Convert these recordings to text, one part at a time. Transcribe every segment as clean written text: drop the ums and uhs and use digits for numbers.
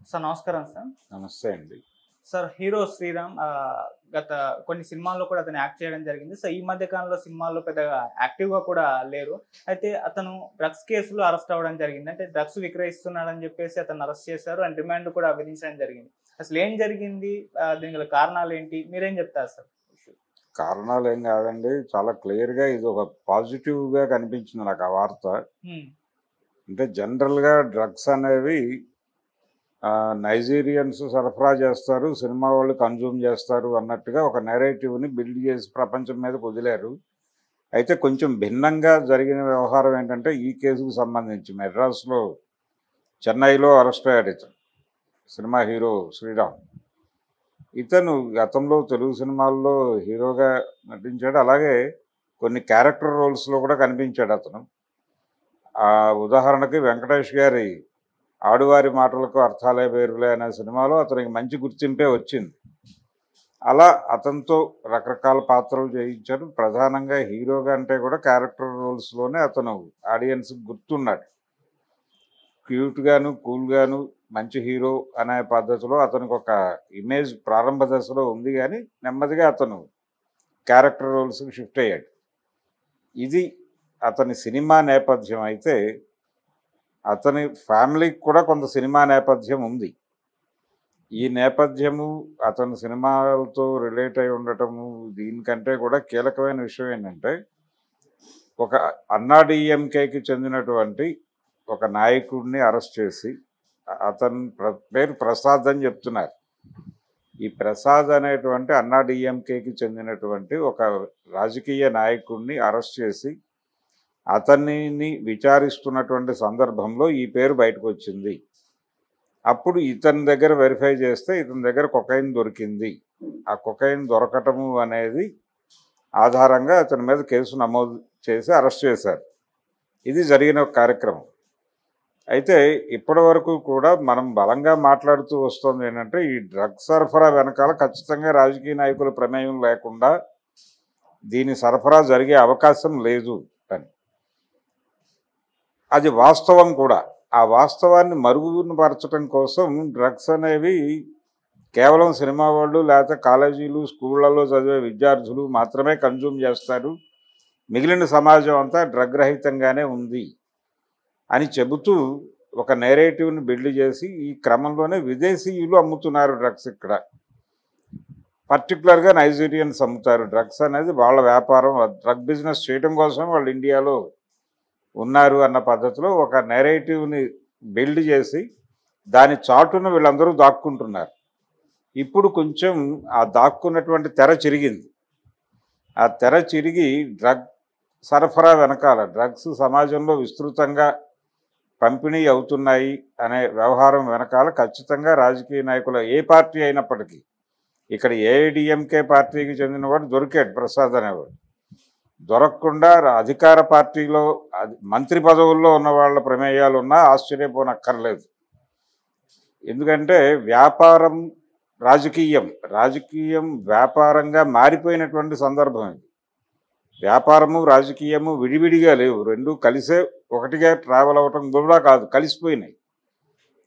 Sir నమస్కారం sir. నమస్తే అండి. సార్ హీరో 'శ్రీరామ్' గత కొన్ని సినిమాల్లో కూడా అతను యాక్ట్ చేయడం జరిగింది. సో, ఈ మధ్య కాలంలో సినిమాల్లో పెద్దగా యాక్టివ్‌గా కూడా లేరు. అయితే అతను డ్రగ్స్ కేసులో అరెస్ట్ అవ్వడం జరిగింది. అంటే డ్రగ్స్ విక్రయిస్తున్నాడని చెప్పేసి అతన్ని అరెస్ట్ చేశారు. అండ్ రిమాండ్ కూడా విధించడం జరిగింది. అసలు ఏం జరిగింది? దీనికి గల కారణాలేంటి? మీరేం చెప్తారు సార్? కారణాలేం గాదండి. చాలా క్లియర్‌గా ఇదొక పాజిటివ్‌గా కనిపించింది నాకు ఆ వార్త. హ్మ్. అంటే జనరల్‌గా డ్రగ్స్ అనేవి నైజీరియన్స్ సరఫరా చేస్తారు, సినిమా వాళ్ళు కన్జ్యూమ్ చేస్తారు అన్నట్టుగా ఒక నెరేటివ్‌ని బిల్డ్ చేసి ప్రపంచం మీదకి వదిలారు. అయితే కొంచెం భిన్నంగా జరిగిన వ్యవహారం ఏంటంటే ఈ కేసుకు సంబంధించి మెడ్రాస్‌లో, చెన్నైలో అరెస్ట్ అయ్యాడు ఇతను. Cinema hero 'Sriram'. ఇతను గతంలో తెలుగు సినిమాల్లో హీరోగా నటించాడు. అలాగే కొన్ని క్యారెక్టర్ రోల్స్‌లో కూడా కనిపించాడు అతను. ఉదాహరణకి వెంకటేష్ గారి 'ఆడువారి మాటలకు అర్థాలే వేరులే' అనే సినిమాలో అతనికి మంచి గుర్తింపే వచ్చింది. అలా అతనితో రకరకాల పాత్రలు చేయించారు. ప్రధానంగా హీరోగా అంటే కూడా క్యారెక్టర్ రోల్స్‌లోనే అతను ఆడియన్స్‌కి గుర్తున్నాడు. క్యూట్‌గాను, కూల్‌గాను మంచి హీరో అనే పద్ధతిలో అతనికి ఒక ఇమేజ్ ప్రారంభ దశలో ఉంది గానీ, నెమ్మదిగా అతను క్యారెక్టర్ రోల్స్‌కి షిఫ్ట్ అయ్యాడు. ఇది అతని సినిమా నేపథ్యం అయితే, అతని ఫ్యామిలీకి కూడా కొంత సినిమా నేపథ్యం ఉంది. ఈ నేపథ్యము అతని సినిమాలతో రిలేట్ అయి ఉండటము దీనికంటే కూడా కీలకమైన విషయం ఏంటంటే, ఒక అన్నా డీఎంకేకి చెందినటువంటి ఒక నాయకుడిని అరెస్ట్ చేసి అతని పేరు ప్రసాద్ అని చెప్తున్నారు. ఈ ప్రసాద్ అనేటువంటి అన్నా డీఎంకేకి చెందినటువంటి ఒక రాజకీయ నాయకుడిని అరెస్ట్ చేసి అతనిని విచారిస్తున్నటువంటి సందర్భంలో ఈ పేరు బయటకు వచ్చింది. అప్పుడు ఇతని దగ్గర వెరిఫై చేస్తే ఇతని దగ్గర కొకైన్ దొరికింది. ఆ కొకైన్ దొరకటము అనేది ఆధారంగా అతని మీద కేసు నమోదు చేసి అరెస్ట్ చేశారు. ఇది జరిగిన ఒక కార్యక్రమం. అయితే ఇప్పటి వరకు కూడా మనం బలంగా మాట్లాడుతూ వస్తుంది ఏంటంటే, ఈ డ్రగ్ సరఫరా వెనకాల ఖచ్చితంగా రాజకీయ నాయకుల ప్రమేయం లేకుండా దీని సరఫరా జరిగే అవకాశం లేదు అని. అది వాస్తవం కూడా. ఆ వాస్తవాన్ని మరుగున పరచడం కోసం డ్రగ్స్ అనేవి కేవలం సినిమా వాళ్ళు లేకపోతే కాలేజీలు, స్కూళ్ళలో చదివే విద్యార్థులు మాత్రమే కన్జ్యూమ్ చేస్తారు, మిగిలిన సమాజం అంతా డ్రగ్ రహితంగానే ఉంది అని చెబుతూ ఒక నేరేటివ్ని బిల్డ్ చేసి ఈ క్రమంలోనే విదేశీయులు అమ్ముతున్నారు డ్రగ్స్. ఇక్కడ పర్టికులర్గా నైజీరియన్స్ అమ్ముతారు డ్రగ్స్ అనేది. వాళ్ళ వ్యాపారం, డ్రగ్ బిజినెస్ చేయడం కోసం వాళ్ళు ఇండియాలో ఉన్నారు అన్న పద్ధతిలో ఒక నేరేటివ్ని బిల్డ్ చేసి దాని చాటున వీళ్ళందరూ దాక్కుంటున్నారు. ఇప్పుడు కొంచెం ఆ దాక్కున్నటువంటి తెర చిరిగింది. ఆ తెర చిరిగి డ్రగ్ సరఫరా వెనకాల డ్రగ్స్ సమాజంలో విస్తృతంగా పంపిణీ అవుతున్నాయి అనే వ్యవహారం వెనకాల ఖచ్చితంగా రాజకీయ నాయకుల ఏ పార్టీ అయినప్పటికీ, ఇక్కడ ఏఐడిఎంకే పార్టీకి చెందినవాడు దొరికాడు ప్రసాద్ అనేవాడు. దొరకకుండా అధికార పార్టీలో మంత్రి పదవుల్లో ఉన్న వాళ్ళ ప్రమేయాలు ఉన్నా ఆశ్చర్యపోనక్కర్లేదు. ఎందుకంటే వ్యాపారం రాజకీయం వ్యాపారంగా మారిపోయినటువంటి సందర్భం ఇది. వ్యాపారము రాజకీయము విడివిడిగా లేవు, రెండు కలిసే ఒకటిగా ట్రావెల్ అవ్వటం కూడా కాదు, కలిసిపోయినాయి.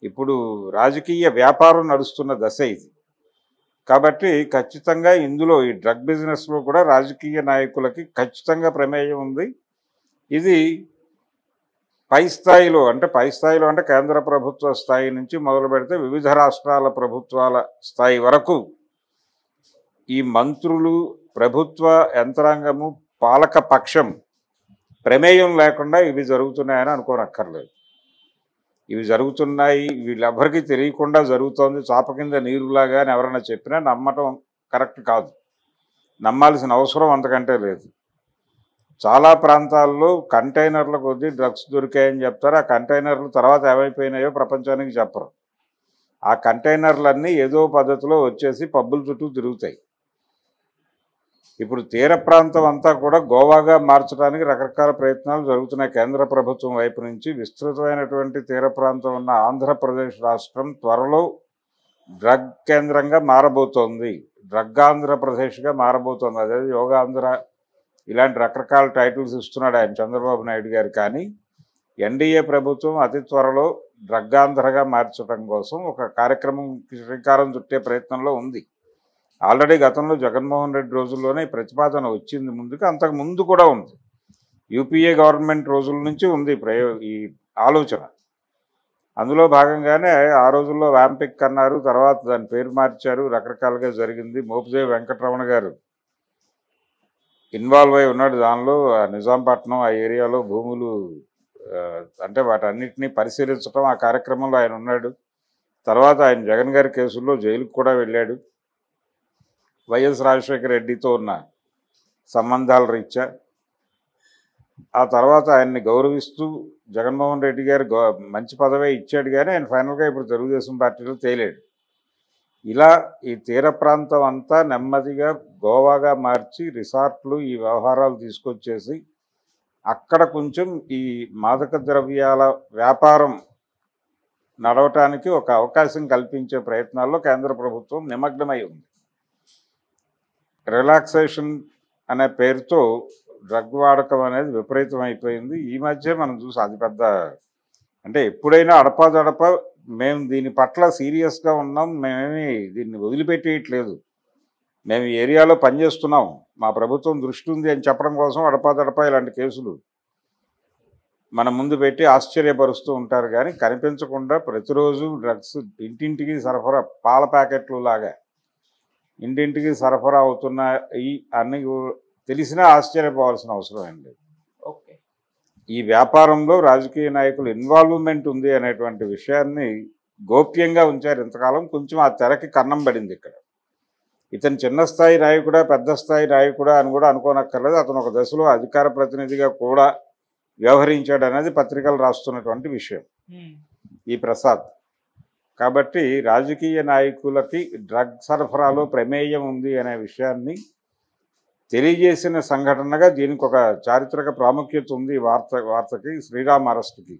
ఇప్పుడు రాజకీయ వ్యాపారం నడుస్తున్న దశ ఇది. కాబట్టి ఖచ్చితంగా ఇందులో ఈ డ్రగ్ బిజినెస్లో కూడా రాజకీయ నాయకులకి ఖచ్చితంగా ప్రమేయం ఉంది. ఇది పై స్థాయిలో అంటే కేంద్ర ప్రభుత్వ స్థాయి నుంచి మొదలు పెడితే వివిధ రాష్ట్రాల ప్రభుత్వాల స్థాయి వరకు ఈ మంత్రులు, ప్రభుత్వ యంత్రాంగము, పాలక పక్షం ప్రమేయం లేకుండా ఇవి జరుగుతున్నాయని అనుకోనక్కర్లేదు. ఇవి జరుగుతున్నాయి, వీళ్ళెవ్వరికీ తెలియకుండా జరుగుతోంది, చాప కింద నీరులాగా అని ఎవరైనా చెప్పినా నమ్మటం కరెక్ట్ కాదు. నమ్మాల్సిన అవసరం అంతకంటే లేదు. చాలా ప్రాంతాల్లో కంటైనర్ల కొద్దీ డ్రగ్స్ దొరికాయని చెప్తారు. ఆ కంటైనర్లు తర్వాత ఏమైపోయినాయో ప్రపంచానికి చెప్పరు. ఆ కంటైనర్లన్నీ ఏదో పద్ధతిలో వచ్చేసి పబ్బుల చుట్టూ తిరుగుతాయి. ఇప్పుడు తీర ప్రాంతం అంతా కూడా గోవాగా మార్చడానికి రకరకాల ప్రయత్నాలు జరుగుతున్నాయి కేంద్ర ప్రభుత్వం వైపు నుంచి. విస్తృతమైనటువంటి తీర ప్రాంతం ఉన్న ఆంధ్రప్రదేశ్ రాష్ట్రం త్వరలో డ్రగ్ కేంద్రంగా మారబోతోంది, డ్రగ్ ఆంధ్రప్రదేశ్గా మారబోతోంది. అదే యోగాంధ్ర ఇలాంటి రకరకాల టైటిల్స్ ఇస్తున్నాడు ఆయన చంద్రబాబు నాయుడు గారు. కానీ ఎన్డీఏ ప్రభుత్వం అతి త్వరలో డ్రగ్గాంధ్రగా మార్చడం కోసం ఒక కార్యక్రమం శ్రీకారం చుట్టే ప్రయత్నంలో ఉంది. ఆల్రెడీ గతంలో జగన్మోహన్ రెడ్డి రోజుల్లోనే ఈ ప్రతిపాదన వచ్చింది ముందుకు, అంతకు ముందు కూడా ఉంది. యూపీఏ గవర్నమెంట్ రోజుల నుంచి ఉంది ఈ ఆలోచన. అందులో భాగంగానే ఆ రోజుల్లో వ్యాంపిక్ అన్నారు, తర్వాత దాని పేరు మార్చారు, రకరకాలుగా జరిగింది. మోపిదేవి వెంకటరమణ గారు ఇన్వాల్వ్ అయి ఉన్నాడు దానిలో. నిజాంపట్నం ఆ ఏరియాలో భూములు అంటే వాటన్నిటినీ పరిశీలించడం ఆ కార్యక్రమంలో ఆయన ఉన్నాడు. తర్వాత ఆయన జగన్ గారి కేసుల్లో జైలుకు కూడా వెళ్ళాడు. వైఎస్ రాజశేఖర రెడ్డితో ఉన్న సంబంధాల రీత్యా. ఆ తర్వాత ఆయన్ని గౌరవిస్తూ జగన్మోహన్ రెడ్డి గారు మంచి పదవే ఇచ్చాడు, కానీ ఆయన ఫైనల్గా ఇప్పుడు తెలుగుదేశం పార్టీలో తేలాడు. ఇలా ఈ తీర ప్రాంతం అంతా నెమ్మదిగా గోవాగా మార్చి రిసార్ట్లు ఈ వ్యవహారాలు తీసుకొచ్చేసి అక్కడ కొంచెం ఈ మాదక ద్రవ్యాల వ్యాపారం నడవటానికి ఒక అవకాశం కల్పించే ప్రయత్నాల్లో కేంద్ర ప్రభుత్వం నిమగ్నమై ఉంది. రిలాక్సేషన్ అనే పేరుతో డ్రగ్ వాడకం అనేది విపరీతం అయిపోయింది. ఈ మధ్య మనం చూసి అది పెద్ద అంటే ఎప్పుడైనా అడపాదడప మేము దీని పట్ల సీరియస్గా ఉన్నాం, మేమేమి దీన్ని వదిలిపెట్టేయట్లేదు, మేము ఈ ఏరియాలో పనిచేస్తున్నాం, మా ప్రభుత్వం దృష్టి ఉంది అని చెప్పడం కోసం అడపాదడప ఇలాంటి కేసులు మన ముందు పెట్టి ఆశ్చర్యపరుస్తూ ఉంటారు. కానీ కనిపించకుండా ప్రతిరోజు డ్రగ్స్ ఇంటింటికి సరఫరా, పాల ప్యాకెట్లు లాగా ఇంటింటికి సరఫరా అవుతున్నాయి అన్ని తెలిసినా ఆశ్చర్యపోవాల్సిన అవసరం ఏం లేదు. ఓకే, ఈ వ్యాపారంలో రాజకీయ నాయకులు ఇన్వాల్వ్మెంట్ ఉంది అనేటువంటి విషయాన్ని గోప్యంగా ఉంచారు ఇంతకాలం. కొంచెం ఆ తెరకి కన్నం పడింది ఇక్కడ. ఇతను చిన్న స్థాయి నాయకుడా పెద్ద స్థాయి నాయకుడా అని కూడా అనుకోనక్కర్లేదు. అతను ఒక దశలో అధికార ప్రతినిధిగా కూడా వ్యవహరించాడు అనేది పత్రికలు రాస్తున్నటువంటి విషయం ఈ ప్రసాద్. కాబట్టి రాజకీయ నాయకులకి డ్రగ్ సరఫరాలో ప్రమేయం ఉంది అనే విషయాన్ని తెలియజేసిన సంఘటనగా దీనికి ఒక చారిత్రక ప్రాముఖ్యత ఉంది. వార్తకి శ్రీరామ్ అరెస్ట్కి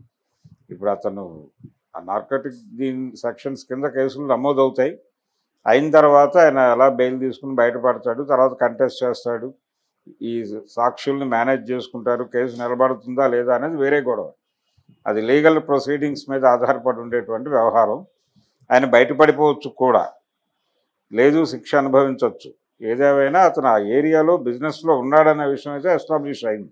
ఇప్పుడు అతను నార్కోటిక్ సెక్షన్స్ కింద కేసులు నమోదవుతాయి. అయిన తర్వాత ఆయన ఎలా బెయిల్ తీసుకుని బయటపడతాడు, తర్వాత కంటెస్ట్ చేస్తాడు, ఈ సాక్షుల్ని మేనేజ్ చేసుకుంటారు, కేసు నిలబడుతుందా లేదా అనేది వేరే గొడవ. అది లీగల్ ప్రొసీడింగ్స్ మీద ఆధారపడి ఉండేటువంటి వ్యవహారం. ఆయన బయటపడిపోవచ్చు కూడా, లేదు శిక్ష అనుభవించవచ్చు. ఏదేమైనా అతను ఆ ఏరియాలో బిజినెస్లో ఉన్నాడనే విషయం అయితే ఎస్టాబ్లిష్ అయింది.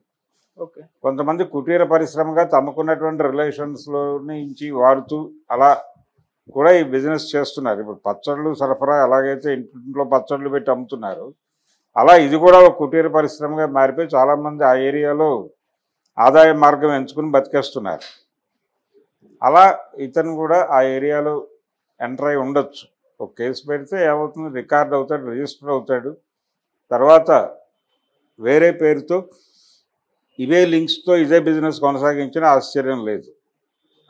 ఓకే, కొంతమంది కుటీర పరిశ్రమగా తమకున్నటువంటి రిలేషన్స్లో నుంచి వాడుతూ అలా కూడా ఈ బిజినెస్ చేస్తున్నారు. ఇప్పుడు పచ్చళ్ళు సరఫరా ఎలాగైతే ఇంట్లో పచ్చళ్ళు పెట్టి అమ్ముతున్నారు, అలా ఇది కూడా ఒక కుటీర పరిశ్రమగా మారిపోయి చాలామంది ఆ ఏరియాలో ఆదాయ మార్గం ఎంచుకుని బతికేస్తున్నారు. అలా ఇతను కూడా ఆ ఏరియాలో ఎంటర్ అయి ఉండొచ్చు. ఒక కేసు పెడితే ఏమవుతుంది, రికార్డ్ అవుతాడు, రిజిస్టర్ అవుతాడు, తర్వాత వేరే పేరుతో ఇవే లింక్స్తో ఇదే బిజినెస్ కొనసాగించిన ఆశ్చర్యం లేదు.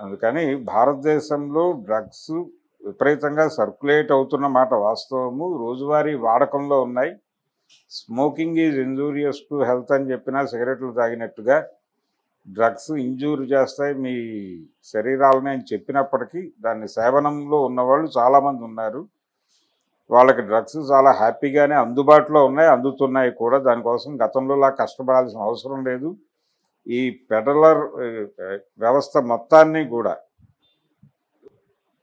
అందుకని భారతదేశంలో డ్రగ్స్ విపరీతంగా సర్క్యులేట్ అవుతున్న మాట వాస్తవము. రోజువారీ వాడకంలో ఉన్నాయి. Smoking is injurious to health అని చెప్పినా సిగరెట్లు తాగినట్టుగా డ్రగ్స్ ఇంజూర్ చేస్తాయి మీ శరీరాలని అని చెప్పినప్పటికీ దాన్ని సేవనంలో ఉన్నవాళ్ళు చాలామంది ఉన్నారు. వాళ్ళకి డ్రగ్స్ చాలా హ్యాపీగానే అందుబాటులో ఉన్నాయి, అందుతున్నాయి కూడా. దానికోసం గతంలోలా కష్టపడాల్సిన అవసరం లేదు. ఈ పెడలర్ వ్యవస్థ మొత్తాన్ని కూడా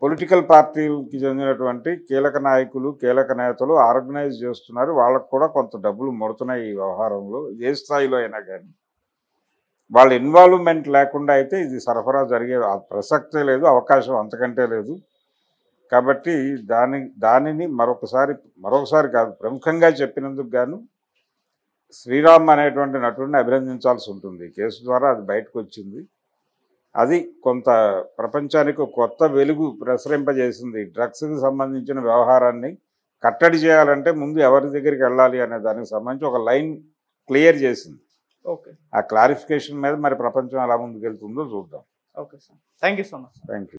పొలిటికల్ పార్టీలకి చెందినటువంటి కీలక నాయకులు, కీలక నేతలు ఆర్గనైజ్ చేస్తున్నారు. వాళ్ళకు కూడా కొంత డబ్బులు ముడుతున్నాయి ఈ వ్యవహారంలో, ఏ స్థాయిలో అయినా. కానీ వాళ్ళ ఇన్వాల్వ్మెంట్ లేకుండా అయితే ఇది సరఫరా జరిగే ప్రసక్తే లేదు, అవకాశం అంతకంటే లేదు. కాబట్టి దానిని మరొకసారి కాదు, ప్రముఖంగా చెప్పినందుకు గాను శ్రీరామ్ అనేటువంటి నటుడిని అభినందించాల్సి ఉంటుంది. కేసు ద్వారా అది బయటకు వచ్చింది. అది కొంత ప్రపంచానికి కొత్త వెలుగు ప్రసరింపజేసింది. డ్రగ్స్కి సంబంధించిన వ్యవహారాన్ని కట్టడి చేయాలంటే ముందు ఎవరి దగ్గరికి వెళ్ళాలి అనే దానికి సంబంధించి ఒక లైన్ క్లియర్ చేసింది. ఓకే, ఆ క్లారిఫికేషన్ మీద మరి ప్రపంచం ఎలా ముందుకెళ్తుందో చూద్దాం. Okay sir, thank you so much. Thank you.